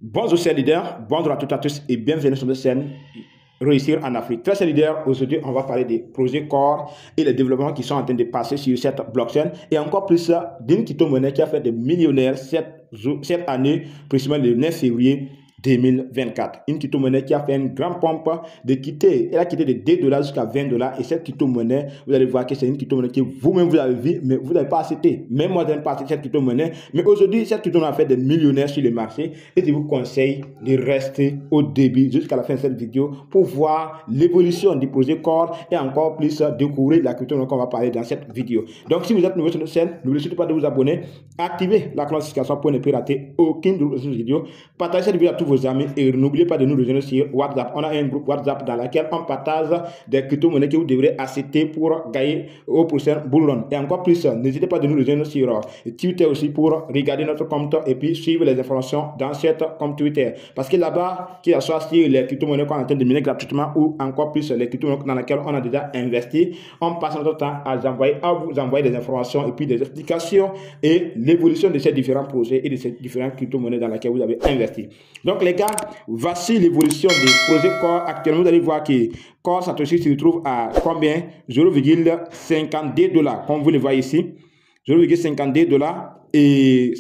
Bonjour chers leaders, bonjour à toutes et à tous et bienvenue sur notre chaîne Réussir en Afrique. Très chers leaders, aujourd'hui on va parler des projets Core et les développements qui sont en train de passer sur cette blockchain et encore plus d'une crypto-monnaie qui a fait des millionnaires cette année, précisément le 9 février 2024. Une crypto-monnaie qui a fait une grande pompe de quitter. Elle a quitté de 2 $ jusqu'à 20 $ et cette crypto-monnaie, vous allez voir que c'est une crypto-monnaie que vous-même vous avez vu, mais vous n'avez pas accepté. Même moi, je n'ai pas accepté cette crypto-monnaie. Mais aujourd'hui, cette crypto-monnaie a fait des millionnaires sur le marché et je vous conseille de rester au début jusqu'à la fin de cette vidéo pour voir l'évolution du projet Core et encore plus découvrir la crypto-monnaie qu'on va parler dans cette vidéo. Donc, si vous êtes nouveau sur notre chaîne, n'oubliez surtout pas de vous abonner, activez la cloche de notification pour ne plus rater aucune de cette vidéo. Partagez cette vidéo à tous vos amis et n'oubliez pas de nous rejoindre sur WhatsApp. On a un groupe WhatsApp dans lequel on partage des crypto-monnaies que vous devrez accepter pour gagner au prochain bull run. Et encore plus, n'hésitez pas de nous rejoindre sur Twitter aussi pour regarder notre compte et puis suivre les informations dans cette compte Twitter. Parce que là-bas, qu'il soit sur les crypto-monnaies qu'on est en train de miner gratuitement ou encore plus les crypto-monnaies dans lesquelles on a déjà investi, on passe notre temps à vous envoyer des informations et puis des explications et l'évolution de ces différents projets et de ces différentes crypto-monnaies dans lesquelles vous avez investi. Donc les gars, voici l'évolution des projets Core. Actuellement, vous allez voir que Core Satoshi se retrouve à combien? 0,52 $, comme vous le voyez ici. 0,52 $ et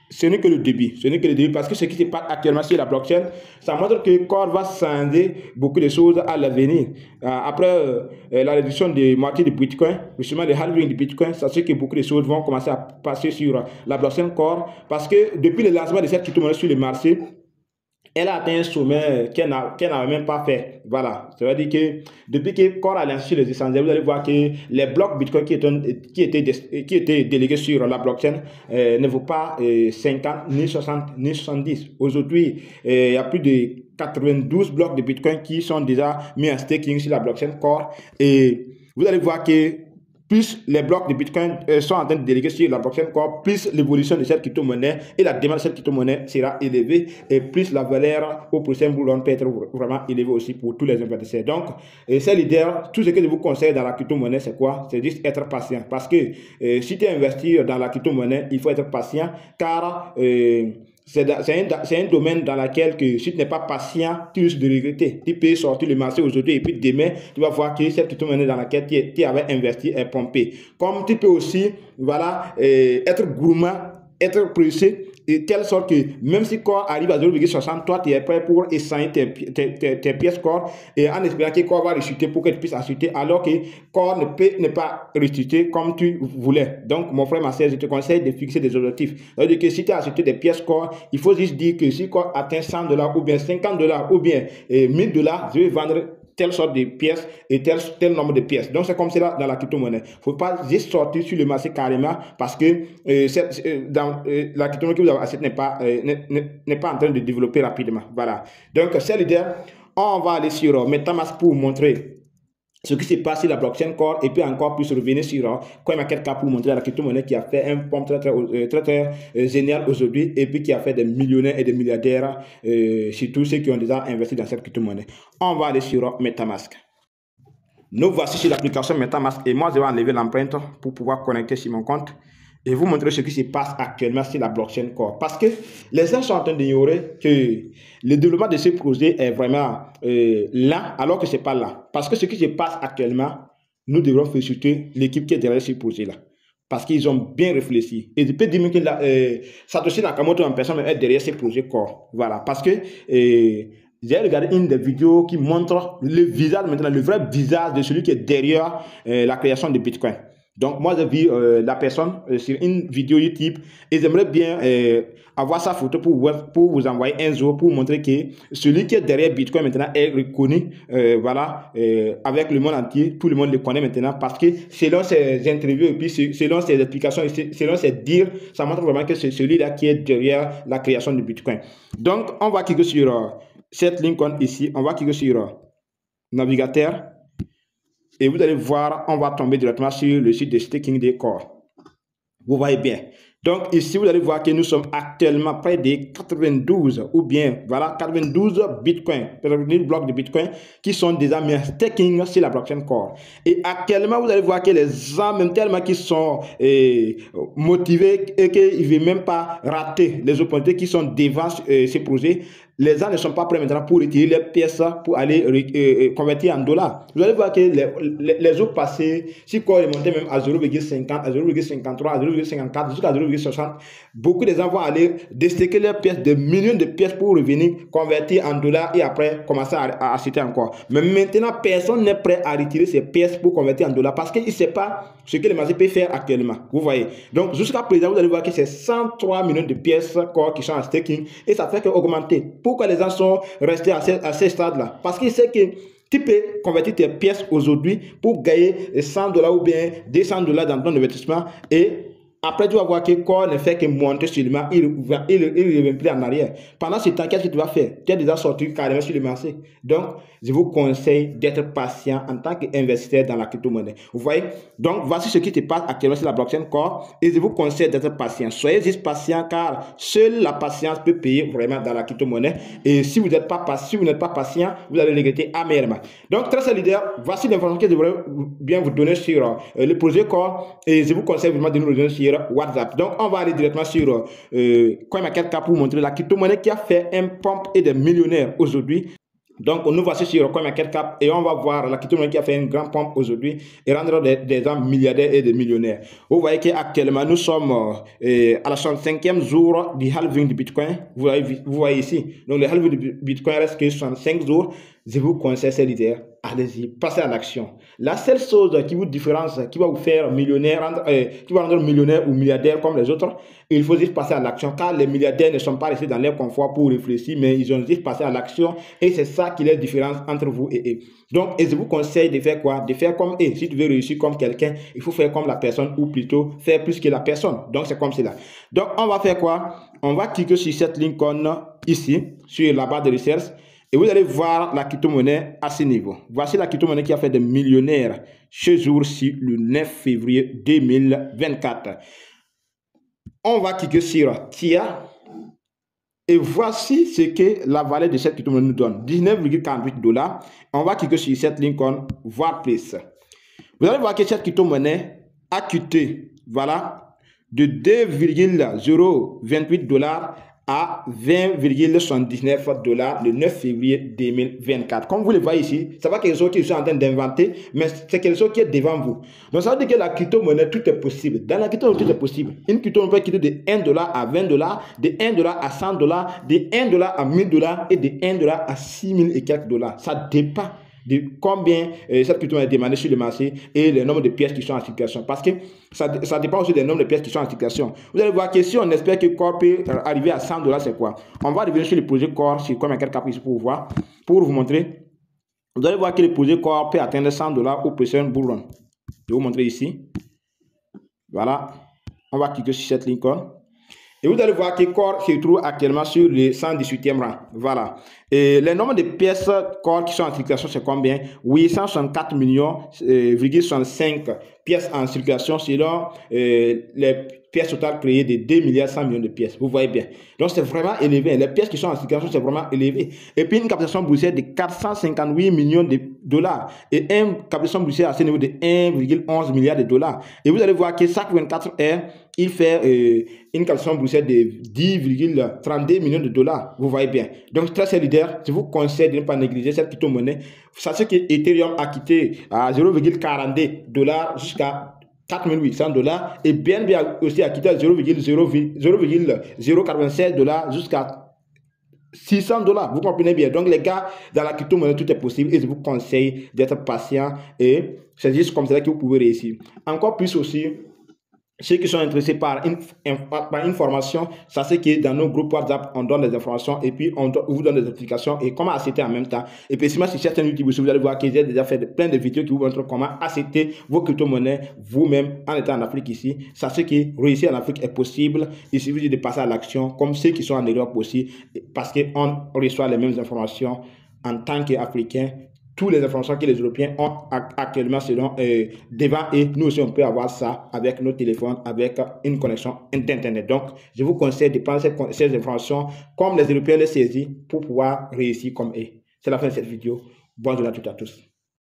ce n'est que le début. Ce n'est que le début parce que ce qui se passe actuellement sur la blockchain, ça montre que Core va changer beaucoup de choses à l'avenir. Après la réduction de moitié du Bitcoin, justement le halving du Bitcoin, ça fait que beaucoup de choses vont commencer à passer sur la blockchain Core parce que depuis le lancement de cette crypto-monnaie sur le marché, elle a atteint un sommet qu'elle n'a même pas fait. Voilà. Ça veut dire que depuis que Core a lancé les échanges, vous allez voir que les blocs Bitcoin qui étaient délégués sur la blockchain ne vaut pas 50, ni 60, ni 70. Aujourd'hui, il y a plus de 92 blocs de Bitcoin qui sont déjà mis en staking sur la blockchain Core. Et vous allez voir que plus les blocs de Bitcoin sont en train de déléguer sur la blockchain Core, plus l'évolution de cette crypto-monnaie et la demande de cette crypto-monnaie sera élevée et plus la valeur au prochain bull run peut être vraiment élevée aussi pour tous les investisseurs. Donc, ces leaders, tout ce que je vous conseille dans la crypto-monnaie, c'est quoi? C'est juste être patient. Parce que si tu investis dans la crypto-monnaie, il faut être patient car c'est un domaine dans lequel que si tu n'es pas patient, tu risques de regretter. Tu peux sortir le marché aujourd'hui et puis demain, tu vas voir que cette crypto-monnaie dans laquelle tu avais investi est pompée. Comme tu peux aussi voilà, être gourmand, être pressé, et telle sorte que même si Core arrive à 0,60, toi tu es prêt pour échanger tes pièces Core et en espérant que Core va ressusciter pour que tu puisses acheter alors que Core ne peut pas ressusciter comme tu voulais. Donc mon frère, ma soeur, je te conseille de fixer des objectifs. C'est-à-dire que si tu as acheté des pièces Core, il faut juste dire que si Core atteint 100 $ ou bien 50 $ ou bien 1000 $, je vais vendre telle sorte de pièces et tel nombre de pièces. Donc, c'est comme cela dans la crypto-monnaie. Il ne faut pas juste sortir sur le marché carrément parce que la crypto-monnaie que vous avez achetée n'est pas en train de développer rapidement. Voilà. Donc, c'est l'idée. On va aller sur MetaMask pour vous montrer ce qui s'est passé sur la blockchain Core et puis encore plus revenir sur CoinMarketCap pour montrer la crypto-monnaie qui a fait un pompe très génial aujourd'hui et puis qui a fait des millionnaires et des milliardaires sur tous ceux qui ont déjà investi dans cette crypto-monnaie. On va aller sur MetaMask. Nous voici sur l'application MetaMask et moi je vais enlever l'empreinte pour pouvoir connecter sur mon compte et vous montrer ce qui se passe actuellement sur la blockchain Core. Parce que les gens sont en train d'ignorer que le développement de ce projet est vraiment là, alors que ce n'est pas là. Parce que ce qui se passe actuellement, nous devrons féliciter l'équipe qui est derrière ce projet-là. Parce qu'ils ont bien réfléchi. Et je peux dire que Satoshi Nakamoto en personne est derrière ce projet Core. Voilà. Parce que j'ai regardé une des vidéos qui montre le visage, maintenant le vrai visage de celui qui est derrière la création de Bitcoin. Donc, moi, j'ai vu la personne sur une vidéo YouTube et j'aimerais bien avoir sa photo pour vous envoyer un jour pour montrer que celui qui est derrière Bitcoin maintenant est reconnu, voilà, avec le monde entier. Tout le monde le connaît maintenant parce que selon ses interviews et puis selon ses explications, selon ses dires, ça montre vraiment que c'est celui-là qui est derrière la création de Bitcoin. Donc, on va cliquer sur cette ligne ici. On va cliquer sur navigateur. Et vous allez voir, on va tomber directement sur le site de staking des Core. Vous voyez bien. Donc ici, vous allez voir que nous sommes actuellement près de 92 ou bien, voilà, 92 bitcoins, 92 blocs de bitcoin qui sont déjà mis en staking sur la blockchain Core. Et actuellement, vous allez voir que les gens, même tellement qui sont motivés et qu'ils ne veulent même pas rater les opportunités qui sont devant ces projets, les gens ne sont pas prêts maintenant pour retirer les pièces pour aller convertir en dollars. Vous allez voir que les jours passés, si Core est monté même à 0,50, à 0,53, à 0,54, jusqu'à 0,60, beaucoup de gens vont aller déstaker leurs pièces, des millions de pièces pour revenir convertir en dollars et après commencer à acheter encore. Mais maintenant, personne n'est prêt à retirer ces pièces pour convertir en dollars parce qu'il ne sait pas ce que le marché peut faire actuellement. Vous voyez. Donc, jusqu'à présent, vous allez voir que c'est 103 millions de pièces Core qui sont en staking et ça fait qu'augmenter. Pourquoi les gens sont restés à ces stades-là? Parce qu'ils savent que tu peux convertir tes pièces aujourd'hui pour gagner 100 $ ou bien 200 $ dans ton investissement et après, tu vas voir que Core ne fait que monter seulement, il ne revient plus en arrière. Pendant ce temps, qu'est-ce que tu vas faire? Tu as déjà sorti carrément sur le marché. Donc, je vous conseille d'être patient en tant qu'investisseur dans la crypto-monnaie. Vous voyez? Donc, voici ce qui se passe actuellement sur la blockchain Core et je vous conseille d'être patient. Soyez juste patient car seule la patience peut payer vraiment dans la crypto-monnaie. Et si vous n'êtes pas patient, vous allez regretter amèrement. Donc, très leader, voici l'information que je voudrais bien vous donner sur le projet Core et je vous conseille vraiment de nous le donner sur WhatsApp. Donc, on va aller directement sur CoinMarketCap pour vous montrer la crypto-monnaie qui a fait un pump et des millionnaires aujourd'hui. Donc, nous voici sur CoinMarketCap et on va voir la crypto-monnaie qui a fait un grand pump aujourd'hui et rendre des gens milliardaires et des millionnaires. Vous voyez qu'actuellement, nous sommes à la 65e jour du halving du Bitcoin. Vous voyez ici. Donc, le halving du Bitcoin reste que 65 jours. Je vous conseille ces leaders. Allez-y, passez à l'action. La seule chose qui vous différencie, qui va vous faire millionnaire, qui va rendre millionnaire ou milliardaire comme les autres, il faut juste passer à l'action car les milliardaires ne sont pas restés dans leur confort pour réfléchir, mais ils ont juste passé à l'action et c'est ça qui est la différence entre vous et eux. Donc, je vous conseille de faire quoi? De faire comme eux. Si tu veux réussir comme quelqu'un, il faut faire comme la personne ou plutôt faire plus que la personne. Donc, c'est comme cela. Donc, on va faire quoi? On va cliquer sur cette l'icône ici, sur la barre de recherche. Et vous allez voir la crypto-monnaie à ce niveau. Voici la crypto-monnaie qui a fait des millionnaires ce jour-ci, le 9 février 2024. On va cliquer sur TIA. Et voici ce que la valeur de cette crypto-monnaie nous donne. 19,48 $. On va cliquer sur cette l'icône voir plus. Vous allez voir que cette crypto-monnaie a quitté, voilà, de 2,028 $ à 20,79 $ le 9 février 2024. Comme vous le voyez ici, ça va quelque chose qu'ils sont en train d'inventer, mais c'est quelque chose qui est devant vous. Donc ça veut dire que la crypto-monnaie, tout est possible. Dans la crypto-monnaie, tout est possible. Une crypto-monnaie peut quitter de 1 $ à 20 $, de 1 $ à 100 $, de 1 $ à 1000 $ et de 1 $ à 6000 et quelques dollars. Ça dépend de combien cette crypto-monnaie est demandée sur le marché et le nombre de pièces qui sont en circulation. Parce que ça dépend aussi du nombre de pièces qui sont en circulation. Vous allez voir que si on espère que Core peut arriver à 100 $, c'est quoi? On va revenir sur le projet Core sur CoinMarketCap ici pour voir, pour vous montrer. Vous allez voir que le projet Core peut atteindre 100 $ au prochain bull run. Je vais vous montrer ici. Voilà. On va cliquer sur cette icône. Et vous allez voir que Core se trouve actuellement sur le 118e rang. Voilà. Et le nombre de pièces Core qui sont en circulation, c'est combien? 864 millions,65 pièces en circulation selon les pièces totales créées de 2 milliards 100 millions de pièces. Vous voyez bien. Donc, c'est vraiment élevé. Les pièces qui sont en circulation, c'est vraiment élevé. Et puis, une capitalisation boursière de 458 millions de dollars. Et une capitalisation boursière à ce niveau de 1,11 milliard de dollars. Et vous allez voir que chaque 24 heures, il fait une capitalisation boursière de 10,32 millions de dollars. Vous voyez bien. Donc, très leader, je vous conseille de ne pas négliger cette crypto-monnaie. Sachez que Ethereum a quitté à 0,42 $ jusqu'à 4800 $ et BNB aussi a quitté à 0,096 $ jusqu'à 600 $. Vous comprenez bien. Donc, les gars, dans la crypto-monnaie, tout est possible et je vous conseille d'être patient et c'est juste comme ça que vous pouvez réussir. Encore plus aussi, ceux qui sont intéressés par une formation, sachez que dans nos groupes WhatsApp, on donne des informations et puis on vous donne des applications et comment acheter en même temps. Et puis, si sur certaines YouTube, vous allez voir que j'ai déjà fait plein de vidéos qui vous montrent comment acheter vos crypto-monnaies vous-même en étant en Afrique ici. Sachez que réussir en Afrique est possible. Il suffit de passer à l'action comme ceux qui sont en Europe aussi parce qu'on reçoit les mêmes informations en tant qu'Africains toutes les informations que les Européens ont actuellement selon devant, et nous aussi on peut avoir ça avec nos téléphones, avec une connexion internet. Donc je vous conseille de prendre ces informations comme les Européens les saisissent pour pouvoir réussir comme eux. C'est la fin de cette vidéo. Bonne journée à toutes et à tous.